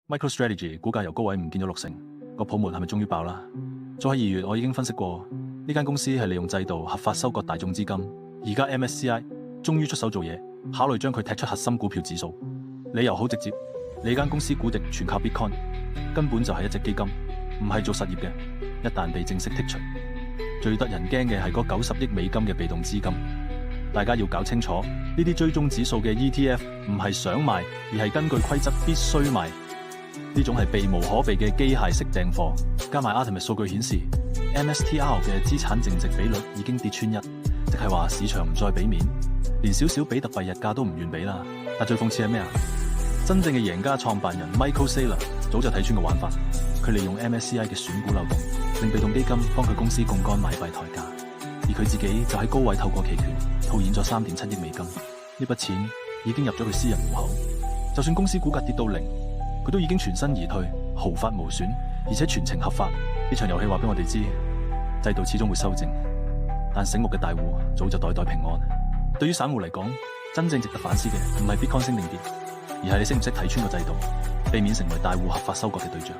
MicroStrategy 股價由高位唔見咗60%，個泡沫係咪終於爆啦？早喺2月我已經分析過，呢間公司係利用制度合法收割大眾資金，而家 MSCI 終於出手做嘢，考慮將佢踢出核心股票指數。理由好直接，你間公司估值全靠 Bitcoin， 根本就係一隻基金，唔係做實業嘅。一旦被正式剔除，最得人驚嘅係嗰90億美金嘅被動資金。大家要搞清楚，呢啲追蹤指數嘅 ETF 唔係想賣，而係根據規則必須賣。呢種係避無可避嘅機械式訂貨。加埋 Artemis 數據顯示 ，MSTR 嘅資產淨值比率已經跌穿1，即係話市場唔再俾面，連少少比特幣日價都唔願俾啦。但最諷刺係咩啊？真正嘅贏家創辦人 Michael Saylor 早就睇穿個玩法，佢利用 MSCI 嘅選股漏洞，令被動基金幫佢公司槓桿買幣抬價，而佢自己就喺高位透過期權套現咗3.7億美金。呢筆錢已經入咗佢私人戶口，就算公司股價跌到0，佢都已經全身而退，毫髮無損，而且全程合法。呢場遊戲話俾我哋知，制度始終會修正，但醒目嘅大戶早就袋袋平安。對於散戶嚟講，真正值得反思嘅唔係 Bitcoin 升定跌，而係你識唔識睇穿個制度，避免成為大戶合法收割嘅對象。